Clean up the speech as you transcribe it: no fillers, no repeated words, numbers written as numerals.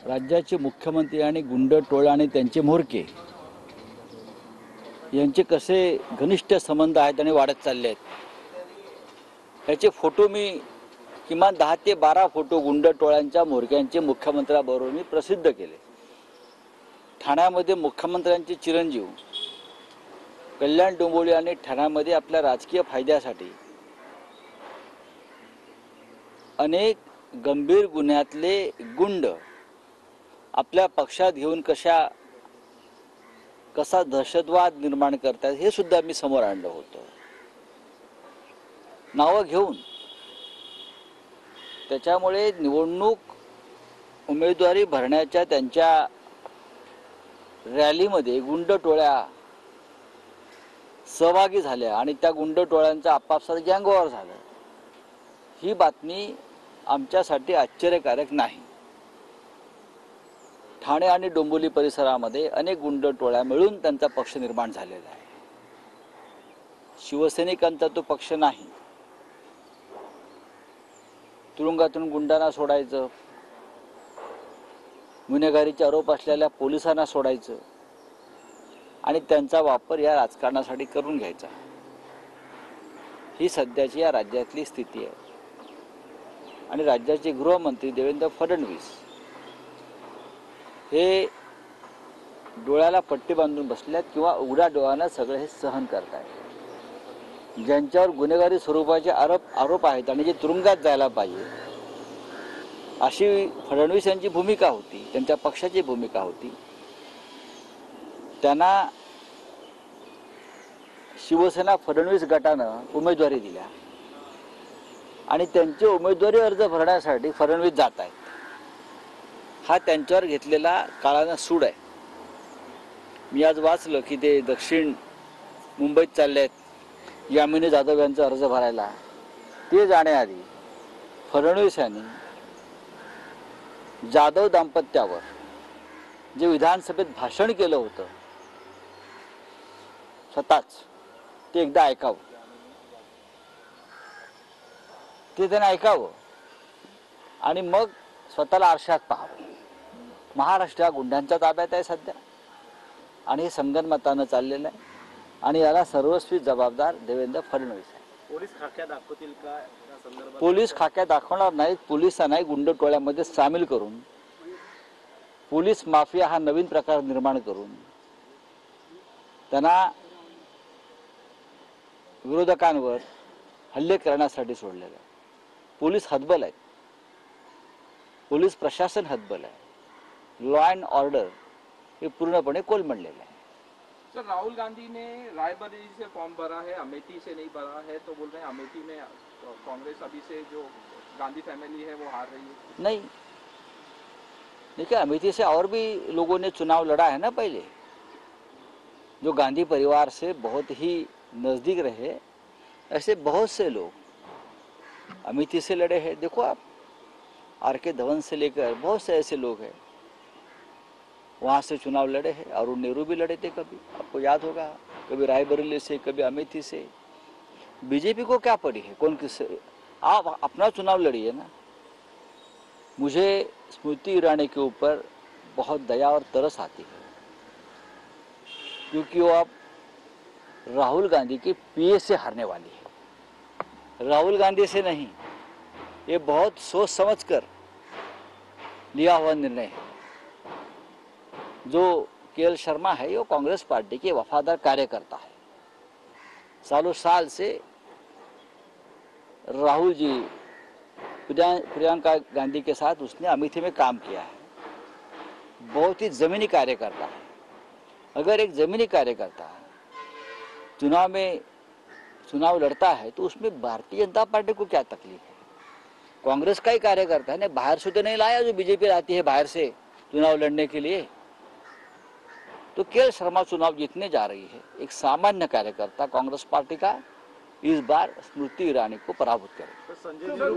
राज्याचे मुख्यमंत्री आणि गुंड टोळा आणि त्यांचे म्होरके यांचे कसे घनिष्ठ संबंध आहेत आणि वाढत चालले आहेत याचे फोटो मी किमान 10 ते 12 फोटो गुंड टोळ्यांच्या म्होरक्यांचे मुख्यमंत्र्याबरोबर मी प्रसिद्ध केले। ठाण्यामध्ये मुख्यमंत्र्यांचे चिरंजीव कल्याण डोंबिवली आणि ठाण्यामध्ये आपल्या राजकीय फायद्यासाठी अनेक गंभीर गुन्ह्यातले गुंड आपल्या पक्षात घेऊन कसा दहशतवाद निर्माण करतात हे सुद्धा मी समोर आणलं होतं। नावं घेऊन त्याच्यामुळे निवडणूक उमेदवारी भरण्याच्या त्यांच्या रॅलीमध्ये गुंड टोळ्या सहभागी झाल्या आणि त्या गुंड टोळ्यांचा आपापसात गँगवॉर झालं। ही बातमी आमच्यासाठी आश्चर्यकारक नाही। ठाणे आणि डोंबिवली परिसरामध्ये अनेक गुंड टोळ्या मिळून त्यांचा पक्ष निर्माण झालेला आहे। शिवसैनिकांचा तो पक्ष नाही। तुरुंगातून गुंडांना सोडायचं, गुन्हेगारीचे आरोप असलेल्या पोलिसांना सोडायचं आणि त्यांचा वापर या राजकारणासाठी करून घ्यायचा, ही सध्याची या राज्यातली स्थिती आहे। आणि राज्याचे गृहमंत्री देवेंद्र फडणवीस हे डोळ्याला पट्टी बांधून बसल्यात किंवा उघड्या डोळ्यानं सगळे हे सहन करतायत। ज्यांच्यावर गुन्हेगारी स्वरूपाचे आरोप आहेत आणि जे तुरुंगात जायला पाहिजे अशी फडणवीस यांची भूमिका होती, त्यांच्या पक्षाची भूमिका होती। त्यांना शिवसेना फडणवीस गटानं उमेदवारी दिल्या आणि त्यांचे उमेदवारी अर्ज भरण्यासाठी फडणवीस जात आहेत। हा त्यांच्यावर घेतलेला काळानं सूड आहे। मी आज वाचलं की ते दक्षिण मुंबईत चालले आहेत यामिनी जाधव यांचा अर्ज भरायला। ते जाण्याआधी फडणवीस यांनी जाधव दाम्पत्यावर जे विधानसभेत भाषण केलं होतं स्वतःच, ते एकदा ऐकावं, ते त्यांनी ऐकावं आणि मग स्वतःला आरशात पाहावं। महाराष्ट्र हा गुंडांच्या ताब्यात आहे सध्या आणि हे संगनमतानं चाललेलं आहे आणि याला सर्वस्वी जबाबदार देवेंद्र फडणवीस आहे। पोलीस खाक्या दाखवतील का या संदर्भात? पोलीस खाक्या दाखवणार नाहीत। पोलिसांनाही गुंड टोळ्यामध्ये सामील करून पोलीस माफिया हा नवीन प्रकार निर्माण करून त्यांना विरोधकांवर हल्ले करण्यासाठी सोडलेलं आहे। पोलीस हतबल आहेत, पोलीस प्रशासन हतबल आहे। लॉ अँड ऑर्डर हे पूर्णपणे कोलमडलेलं आहे। सर, राहुल गांधी ने रायबरेली से फॉर्म भरा है, अमेठी से नहीं भरा है, तो बोल रहे हैं अमेठी में कांग्रेस अभी से जो गांधी फैमिली है वो हार रही है। नहीं, देखिए अमेठी से और भी लोगों ने चुनाव लड़ा है ना पहले, जो गांधी परिवार से बहुत ही नज़दीक रहे। ऐसे बहुत से लोग अमेठी से लड़े हैं। देखो आप, आर.के. धवन से लेकर बहुत से ऐसे लोग हैं वहाँ से चुनाव लड़े हैं। अरुण नेहरू भी लड़े थे कभी, आपको याद होगा, कभी रायबरेली से, कभी अमेठी से। बीजेपी को क्या पड़ी है कौन किससे? आप अपना चुनाव लड़िए ना। मुझे स्मृति ईरानी के ऊपर बहुत दया और तरस आती है क्योंकि वो अब राहुल गांधी की पीए से हारने वाली है। राहुल गांधी से नहीं, ये बहुत सोच समझकर लिया हुआ निर्णय है। जो के.एल. शर्मा है वो कांग्रेस पार्टी के वफादार कार्यकर्ता है। सालों साल से राहुल जी प्रियंका गांधी के साथ उसने अमेठी में काम किया है। बहुत ही जमीनी कार्यकर्ता है। अगर एक जमीनी कार्यकर्ता चुनाव लड़ता है तो उसमें भारतीय जनता पार्टी को क्या तकलीफ है? कांग्रेस का ही कार्यकर्ता है, बाहर से तो नहीं लाया जो बीजेपी आती है बाहर से चुनाव लड़ने के लिए। तो के.एल. शर्मा चुनाव जीतने जा रही है। एक सामान्य कार्यकर्ता कांग्रेस पार्टी का इस बार स्मृति ईरानी को पराभूत करेगा।